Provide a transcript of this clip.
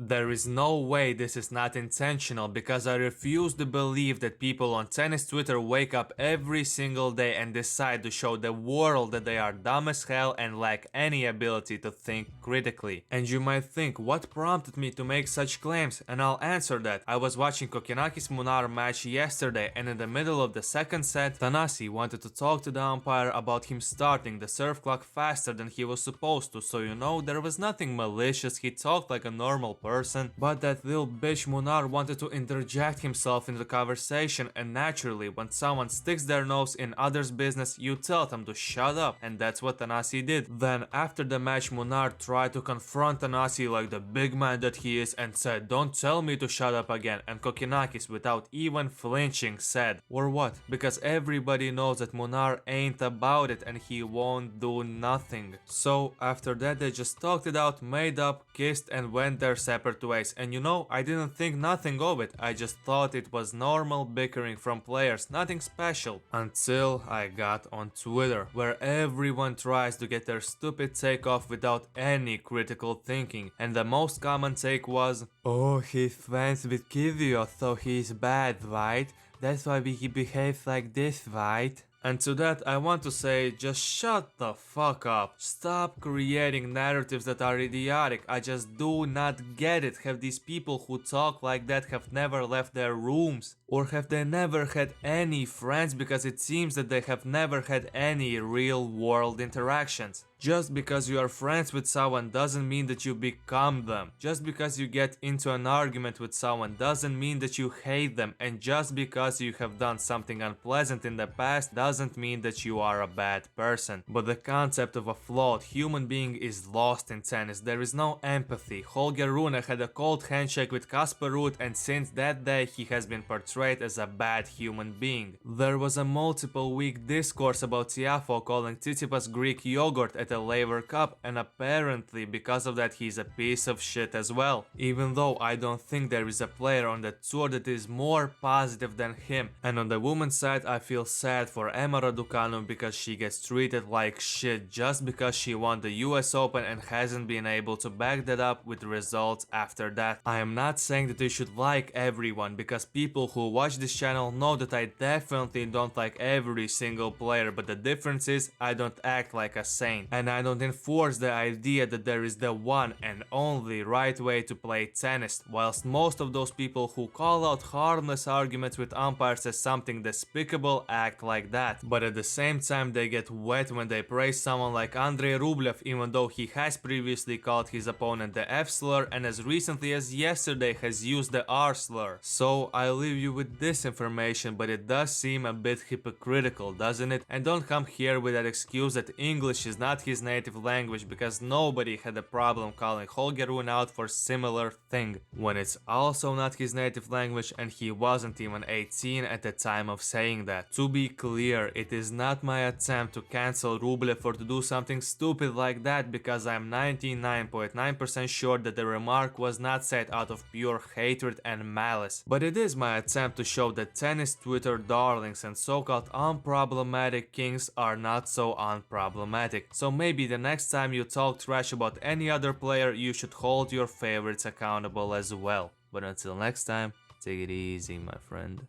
There is no way this is not intentional because I refuse to believe that people on tennis Twitter wake up every single day and decide to show the world that they are dumb as hell and lack any ability to think critically. And you might think, what prompted me to make such claims? And I'll answer that. I was watching Kokkinakis Munar match yesterday, and in the middle of the second set, Thanasi wanted to talk to the umpire about him starting the serve clock faster than he was supposed to, so you know, there was nothing malicious, he talked like a normal person, but that little bitch Munar wanted to interject himself into the conversation, and naturally, when someone sticks their nose in others' business, you tell them to shut up, and that's what Thanasi did. Then, after the match, Munar tried to confront Thanasi like the big man that he is and said, "Don't tell me to shut up again," and Kokkinakis, without even flinching, said, "Or what? Because everybody knows that Munar ain't about it and he won't do nothing." So after that they just talked it out, made up, kissed and went their separate ways. And you know, I didn't think nothing of it, I just thought it was normal bickering from players, nothing special. Until I got on Twitter, where everyone tries to get their stupid take off without any critical thinking. And the most common take was, "Oh, he's friends with Kyrgios, so he's bad, right? That's why he behaves like this, right?" And to that I want to say, just shut the fuck up. Stop creating narratives that are idiotic. I just do not get it. Have these people who talk like that have never left their rooms? Or have they never had any friends, because it seems that they have never had any real world interactions. Just because you are friends with someone doesn't mean that you become them. Just because you get into an argument with someone doesn't mean that you hate them. And just because you have done something unpleasant in the past doesn't mean that you are a bad person. But the concept of a flawed human being is lost in tennis. There is no empathy. Holger Rune had a cold handshake with Casper Ruud, and since that day he has been portrayed as a bad human being. There was a multiple week discourse about Tiafoe calling Tsitsipas Greek yogurt at a Laver Cup, and apparently because of that he's a piece of shit as well. Even though I don't think there is a player on the tour that is more positive than him. And on the women's side I feel sad for Emma Raducanu because she gets treated like shit just because she won the US Open and hasn't been able to back that up with results after that. I am not saying that you should like everyone, because people who watch this channel know that I definitely don't like every single player, but the difference is I don't act like a saint. And I don't enforce the idea that there is the one and only right way to play tennis, whilst most of those people who call out harmless arguments with umpires as something despicable act like that. But at the same time they get wet when they praise someone like Andrei Rublev, even though he has previously called his opponent the F slur and as recently as yesterday has used the R slur. So I leave you with this information, but it does seem a bit hypocritical, doesn't it? And don't come here with that excuse that English is not his native language, because nobody had a problem calling Holger Rune out for similar thing, when it's also not his native language and he wasn't even 18 at the time of saying that. To be clear, it is not my attempt to cancel Rublev or to do something stupid like that, because I'm 99.9% sure that the remark was not said out of pure hatred and malice. But it is my attempt to show that tennis Twitter darlings and so-called unproblematic kings are not so unproblematic. So maybe the next time you talk trash about any other player, you should hold your favorites accountable as well. But until next time, take it easy, my friend.